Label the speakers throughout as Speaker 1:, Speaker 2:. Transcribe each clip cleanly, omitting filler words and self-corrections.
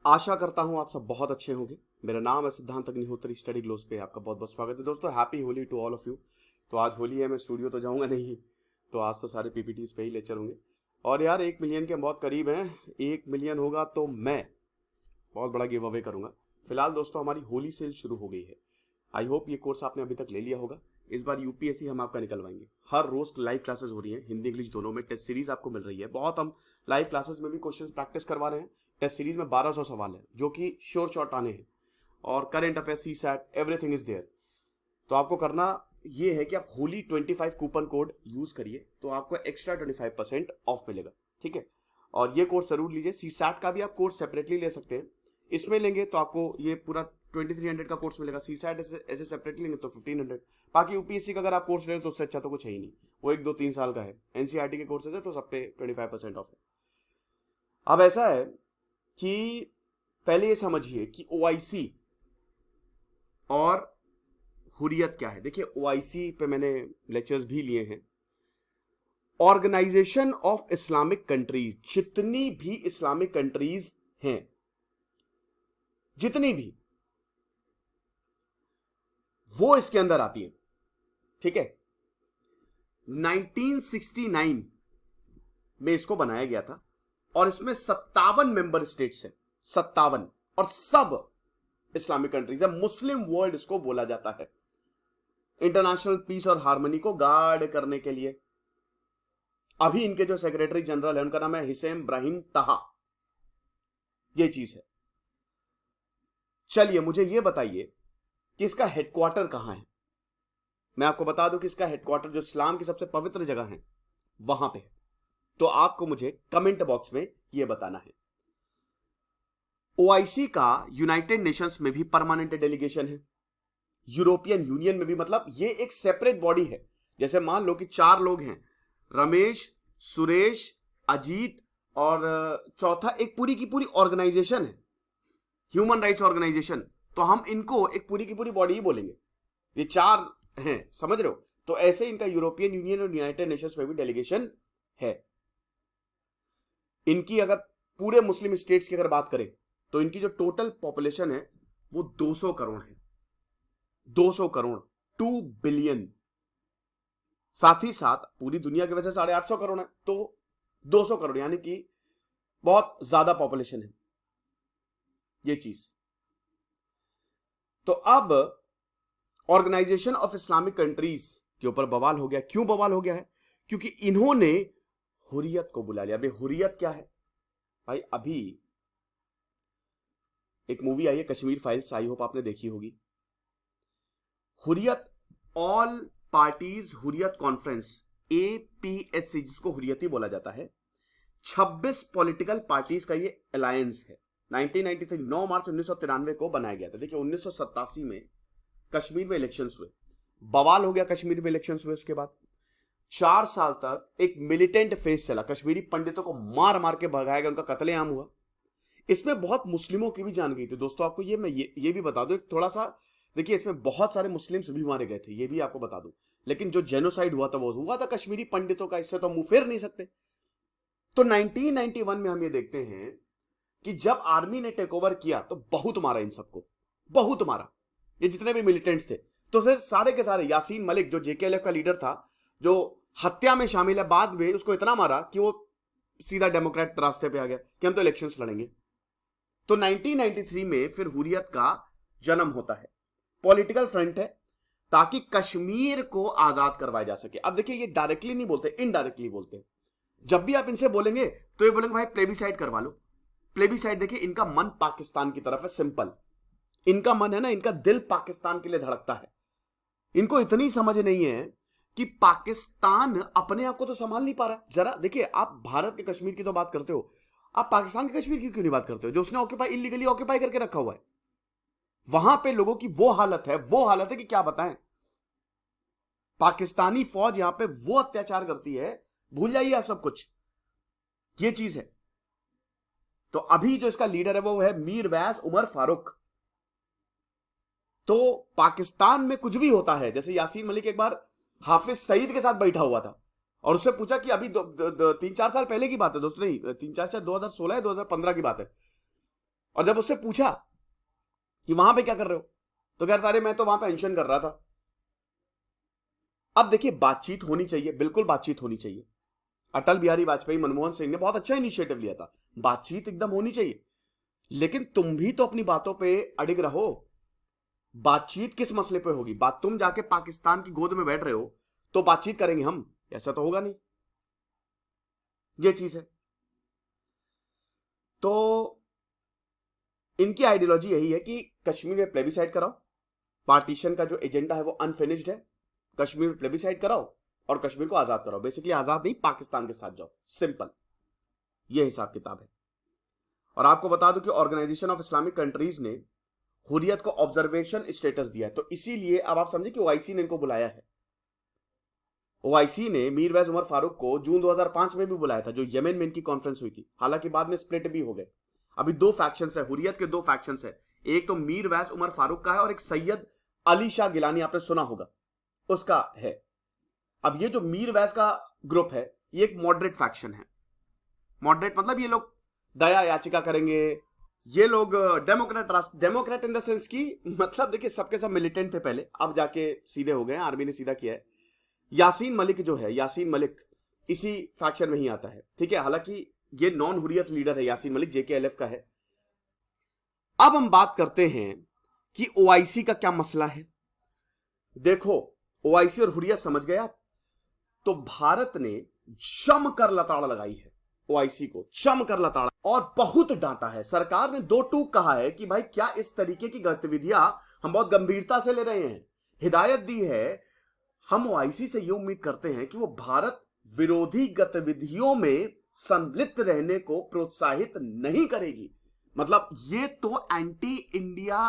Speaker 1: आशा करता हूं आप सब बहुत अच्छे होंगे। मेरा नाम है सिद्धांत अग्निहोत्री। स्टडी ग्लोस पे आपका बहुत बहुत स्वागत है दोस्तों। Happy Holi to all of you. तो आज होली है, मैं स्टूडियो तो जाऊंगा नहीं, तो आज तो सारे पीपीटीज पे ही लेक्चर होंगे। और यार 1 मिलियन के बहुत करीब हैं। 1 मिलियन होगा तो मैं बहुत बड़ा गिव अवे करूंगा। फिलहाल दोस्तों हमारी होली सेल शुरू हो गई है। आई होप ये कोर्स आपने अभी तक ले लिया होगा। इस बार यूपीएससी हम आपका निकलवाएंगे। हर रोज लाइव क्लासेस हो रही हैं, हिंदी इंग्लिश दोनों में। टेस्ट सीरीज आपको मिल रही है बहुत। हम लाइव क्लासेस में भी क्वेश्चन प्रैक्टिस करवा रहे हैं। टेस्ट सीरीज में 1200 सवाल है जो कि श्योर शॉट आने हैं, और current affairs, CSAT, everything is there. तो आपको करना ये है कि आप होली 25 कूपन कोड यूज करिए, तो आपको एक्स्ट्रा 25% ऑफ मिलेगा। ठीक है, और ये कोर्स जरूर लीजिए। सी सैट का भी आप कोर्स सेपरेटली ले सकते हैं। इसमें लेंगे तो आपको ये पूरा 2300 का कोर्स मिलेगा। सी सैट ऐसे सेपरेटली लेंगे तो 1500। बाकी यूपीएससी का अगर आप कोर्स ले रहे तो उससे अच्छा तो कुछ है ही नहीं। वो 1 2 3 साल का है। एनसीईआरटी के कोर्सेज है तो सब पे 25% ऑफ है। अब ऐसा है कि पहले ये समझिए कि ओआईसी और हुर्रियत क्या है। देखिए ओआईसी पे मैंने लेक्चर्स भी लिए हैं। ऑर्गेनाइजेशन ऑफ इस्लामिक कंट्रीज, जितनी भी इस्लामिक कंट्रीज हैं, जितनी भी, वो इसके अंदर आती है। ठीक है, 1969 में इसको बनाया गया था, और इसमें 57 मेंबर स्टेट्स हैं। 57, और सब इस्लामिक कंट्रीज है। मुस्लिम वर्ल्ड इसको बोला जाता है, इंटरनेशनल पीस और हार्मनी को गार्ड करने के लिए। अभी इनके जो सेक्रेटरी जनरल है उनका नाम है हिसेम ब्राहिम ताहा। ये चीज है। चलिए मुझे ये बताइए कि इसका हेडक्वार्टर कहां है। मैं आपको बता दूं कि इसका हेडक्वार्टर जो इस्लाम की सबसे पवित्र जगह है वहां पे है। तो आपको मुझे कमेंट बॉक्स में यह बताना है। ओआईसी का यूनाइटेड नेशंस में भी परमानेंट डेलीगेशन है, यूरोपियन यूनियन में भी। मतलब ये एक सेपरेट बॉडी है। जैसे मान लो कि 4 लोग हैं, रमेश, सुरेश, अजीत, और चौथा एक पूरी की पूरी ऑर्गेनाइजेशन है, ह्यूमन राइट्स ऑर्गेनाइजेशन। तो हम इनको एक पूरी की पूरी बॉडी ही बोलेंगे। ये 4 हैं, समझ रहे हो। तो ऐसे इनका यूरोपियन यूनियन और यूनाइटेड नेशंस में भी डेलीगेशन है। इनकी अगर पूरे मुस्लिम स्टेट्स की अगर बात करें तो इनकी जो टोटल पॉपुलेशन है वो 200 करोड़ है। 200 करोड़, 2 बिलियन। साथ ही साथ पूरी दुनिया के वैसे 850 करोड़ है, तो 200 करोड़ यानी कि बहुत ज्यादा पॉपुलेशन है। ये चीज। तो अब ऑर्गेनाइजेशन ऑफ इस्लामिक कंट्रीज के ऊपर बवाल हो गया। क्यों बवाल हो गया है? क्योंकि इन्होंने हुर्रियत को बुला लिया। अभी हुर्रियत क्या है भाई? अभी एक मूवी आई है कश्मीर फाइल्स, आई होप आपने देखी होगी। Hurriyat, all parties Hurriyat conference, APSC, जिसको हुर्रियत ही बोला जाता है। 26 पॉलिटिकल पार्टीज का ये अलायंस है। 1993 9 मार्च 1993 को बनाया गया था। देखिए 1987 में कश्मीर में इलेक्शंस हुए, बवाल हो गया कश्मीर में इलेक्शंस हुए। उसके बाद 4 साल तक एक मिलिटेंट फेज चला। कश्मीरी पंडितों को मार मार के भगाया गया, उनका कत्लेआम हुआ। इसमें बहुत मुस्लिमों की भी जान गई थी दोस्तों। आपको ये मैं ये भी बता दूं एक थोड़ा सा। देखिए इसमें बहुत सारे मुस्लिम्स भी मारे गए थे, ये भी आपको बता दूं। लेकिन जो जेनोसाइड हुआ था वो हुआ था कश्मीरी पंडितों का। इससे तो मुंह फेर नहीं सकते। तो 1991 में हम ये देखते हैं कि जब आर्मी ने टेक ओवर किया तो बहुत मारा इन सबको, बहुत मारा, ये जितने भी मिलिटेंट्स थे। तो फिर सारे के सारे, यासीन मलिक जो जेकेएलएफ का लीडर था, जो हत्या में शामिल है, बाद में उसको इतना मारा कि वो सीधा डेमोक्रेट रास्ते पे आ गया कि हम तो इलेक्शंस लड़ेंगे। तो 1993 में फिर हुर्रियत का जन्म होता है। पॉलिटिकल फ्रंट है ताकि कश्मीर को आजाद करवाया जा सके। अब देखिए ये डायरेक्टली नहीं बोलते, इनडायरेक्टली बोलते हैं। जब भी आप इनसे बोलेंगे तो ये बोलेंगे भाई प्लेबिसाइड करवा लो। प्लेबिसाइड, देखिए इनका मन पाकिस्तान की तरफ है। सिंपल, इनका मन है ना, इनका दिल पाकिस्तान के लिए धड़कता है। इनको इतनी समझ नहीं है कि पाकिस्तान अपने आप को तो संभाल नहीं पा रहा। जरा देखिए, आप भारत के कश्मीर की तो बात करते हो, आप पाकिस्तान के कश्मीर की क्यों नहीं बात करते हो, जो उसने ऑक्यूपाई, इलीगली ऑक्यूपाई करके रखा हुआ है। वहां पे लोगों की वो हालत है कि क्या बताएं। पाकिस्तानी फौज यहां पे वो अत्याचार करती है, भूल जाइए आप सब कुछ। ये चीज है। तो अभी जो इसका लीडर है वो है मीर वैस उमर फारूक। तो पाकिस्तान में कुछ भी होता है, जैसे यासीन मलिक एक बार हाफिज सईद के साथ बैठा हुआ था और उससे पूछा कि अभी 3-4 साल पहले की बात है दोस्तों, नहीं 3-4 शायद 2016 या 2015 की बात है। और जब उससे पूछा कि वहां पे क्या कर रहे हो, तो कह रहा अरे मैं तो वहां पे एंशन कर रहा था। अब देखिए, बातचीत होनी चाहिए, बिल्कुल बातचीत होनी चाहिए। अटल बिहारी वाजपेयी, मनमोहन सिंह ने बहुत अच्छा इनिशिएटिव लिया था, बातचीत एकदम होनी चाहिए। लेकिन तुम भी तो अपनी बातों पे अडिग रहो। बातचीत किस मसले पे होगी? बात तुम जाके पाकिस्तान की गोद में बैठ रहे हो तो बातचीत करेंगे हम, ऐसा तो होगा नहीं। ये चीज है। तो इनकी आइडियोलॉजी यही है कि कश्मीर में प्लेबिसाइड कराओ, पार्टीशन का जो एजेंडा है वो अनफिनिश्ड है, कश्मीर में प्लेबिसाइड कराओ और कश्मीर को आजाद कराओ। बेसिकली आजाद नहीं, पाकिस्तान के साथ जाओ, सिंपल, ये हिसाब किताब है। और आपको बता दूं कि ऑर्गेनाइजेशन ऑफ इस्लामिक कंट्रीज ने हुर्रियत को ऑब्जर्वेशन स्टेटस दिया है, तो इसीलिए अब आप समझे कि ओआईसी ने इनको बुलाया है। ओआईसी ने मीरवैज उमर फारूक को जून 2005 में भी बुलाया था, जो यमन में इनकी कॉन्फ्रेंस हुई थी, हालांकि बाद में स्प्लिट भी हो गए। अभी दो फैक्शंस है, हुर्रियत के दो फैक्शंस है, एक तो मीरवैज उमर फारूक का है और एक सैयद अली शाह गिलानी, आपने सुना होगा, उसका है। अब ये जो मीरवैज का ग्रुप है ये एक मॉडरेट फैक्शन है। मॉडरेट मतलब ये लोग दया याचिका करेंगे, ये लोग डेमोक्रेट इन द सेंस की, मतलब देखिए सबके सब मिलिटेंट थे पहले, अब जाके सीधे हो गए, आर्मी ने सीधा किया है। यासीन मलिक जो है, यासीन मलिक इसी फैक्शन में ही आता है, ठीक है। हालांकि ये नॉन हुर्रियत लीडर है, यासीन मलिक जेकेएलएफ का है। अब हम बात करते हैं कि ओआईसी का क्या मसला है। देखो, ओआईसी और हुर्रियत समझ गया, तो भारत ने जमकर लताड़ लगाई है ओआईसी को, जमकर लताड़, और बहुत डांटा है। सरकार ने दो टूक कहा है कि भाई क्या इस तरीके की गतिविधियां हम बहुत गंभीरता से ले रहे हैं। हिदायत दी है, हम ओआईसी से यह उम्मीद करते हैं कि वो भारत विरोधी गतिविधियों में संलिप्त रहने को प्रोत्साहित नहीं करेगी। मतलब ये तो एंटी इंडिया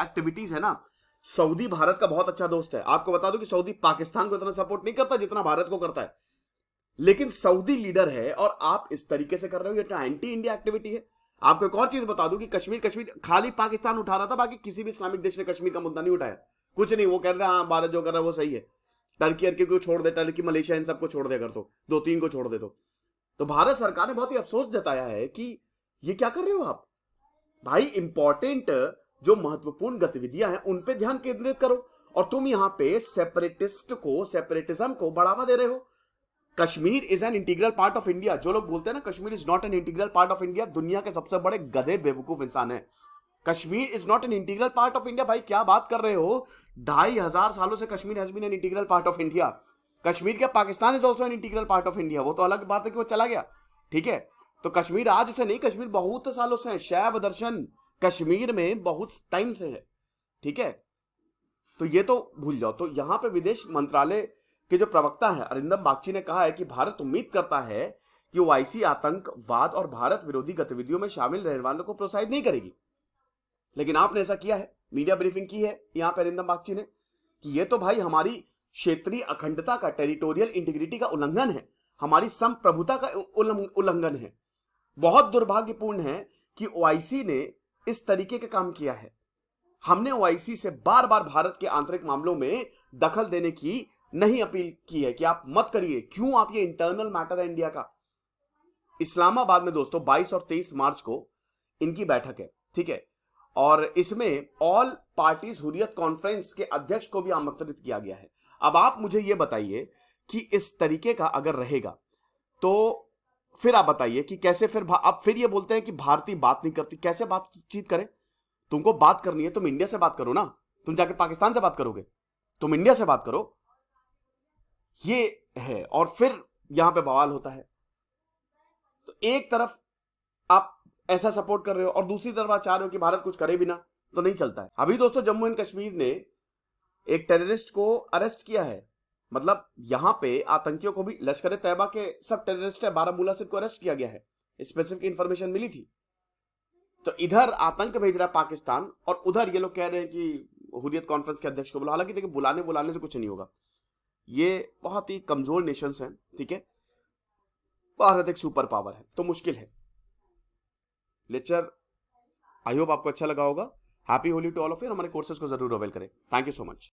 Speaker 1: एक्टिविटीज है ना। सऊदी भारत का बहुत अच्छा दोस्त है, आपको बता दो कि सऊदी पाकिस्तान को इतना सपोर्ट नहीं करता जितना भारत को करता है, लेकिन सऊदी लीडर है और आप इस तरीके से कर रहे हो, ये तो एंटी इंडिया एक्टिविटी है। आपको एक और चीज बता दूं कि कश्मीर खाली पाकिस्तान उठा रहा था, बाकी किसी भी इस्लामिक देश ने कश्मीर का मुद्दा नहीं उठाया, कुछ नहीं। वो कह रहे हाँ भारत जो कर रहा है वो सही है, टर्की को छोड़ दे, टर्की मलेशिया इन सबको छोड़ दे, अगर तो दो तीन को छोड़ दे तो भारत सरकार ने बहुत ही अफसोस जताया है कि ये क्या कर रहे हो आप भाई। इंपॉर्टेंट जो महत्वपूर्ण गतिविधियां हैं उन पे ध्यान केंद्रित करो, और तुम यहां पे सेपरेटिज्म को बढ़ावा दे रहे हो। Kashmir is an integral part of India. जो लोग बोलते हैं ना Kashmir is not an integral part of India, दुनिया के सबसे बड़े गधे बेवकूफ इंसान है। Kashmir is not an integral part of India, भाई क्या बात कर रहे हो। 2500 सालों से Kashmir has been an integral part of India. Kashmir क्या, Pakistan is also an integral part of India, वो तो अलग बात है कि वो चला गया, ठीक है। तो कश्मीर आज से नहीं, कश्मीर बहुत सालों से है। शैव दर्शन कश्मीर में बहुत टाइम से है, ठीक है। तो ये तो भूल जाओ। तो यहां पे विदेश मंत्रालय के जो प्रवक्ता है अरिंदम बागची ने कहा है कि भारत उम्मीद करता है कि ओआईसी आतंकवाद और भारत विरोधी गतिविधियों में शामिल रहने वालों को प्रोत्साहित नहीं करेगी। लेकिन आपने ऐसा किया है, मीडिया ब्रीफिंग की है यहां पर अरिंदम बागची ने, कि ये तो भाई हमारी क्षेत्रीय अखंडता का, टेरिटोरियल इंटीग्रिटी का उल्लंघन है, हमारी संप्रभुता का उल्लंघन है। बहुत दुर्भाग्यपूर्ण है कि ओआईसी ने इस तरीके का काम किया है। हमने ओआईसी से बार बार भारत के आंतरिक मामलों में दखल देने की नहीं अपील की है कि आप मत करिए। क्यों? आप ये इंटरनल मैटर है इंडिया का। इस्लामाबाद में दोस्तों 22 और 23 मार्च को इनकी बैठक है, ठीक है, और इसमें ऑल पार्टीज हुर्रियत कॉन्फ्रेंस के अध्यक्ष को भी आमंत्रित किया गया है। अब आप मुझे यह बताइए कि इस तरीके का अगर रहेगा तो फिर आप बताइए कि कैसे फिर आप फिर ये बोलते हैं कि भारतीय बात नहीं करती। कैसे बातचीत करें? तुमको बात करनी है तुम इंडिया से बात करो ना, तुम जाके पाकिस्तान से बात करोगे? तुम इंडिया से बात करो, ये है। और फिर यहां पे बवाल होता है। तो एक तरफ आप ऐसा सपोर्ट कर रहे हो और दूसरी तरफ आप चाह रहे हो कि भारत कुछ करे भी ना, तो नहीं चलता है। अभी दोस्तों जम्मू एंड कश्मीर ने एक टेररिस्ट को अरेस्ट किया है, मतलब यहां पे आतंकियों को भी, लश्कर तैयबा के सब टेररिस्ट है, बारामूला से को अरेस्ट किया गया है, स्पेसिफिक इंफॉर्मेशन मिली थी। तो इधर आतंक भेज रहा है पाकिस्तान और उधर ये लोग कह रहे हैं कि हुर्रियत कॉन्फ्रेंस के अध्यक्ष को बुला। हालांकि देखिए बुलाने से कुछ नहीं होगा, ये बहुत ही कमजोर नेशंस हैं, ठीक है। भारत एक सुपर पावर है तो मुश्किल है। लेक्चर आई होप आपको अच्छा लगा होगा। Happy Holi to all of you. हमारे कोर्सेज को जरूर अवेल करें। Thank you so much.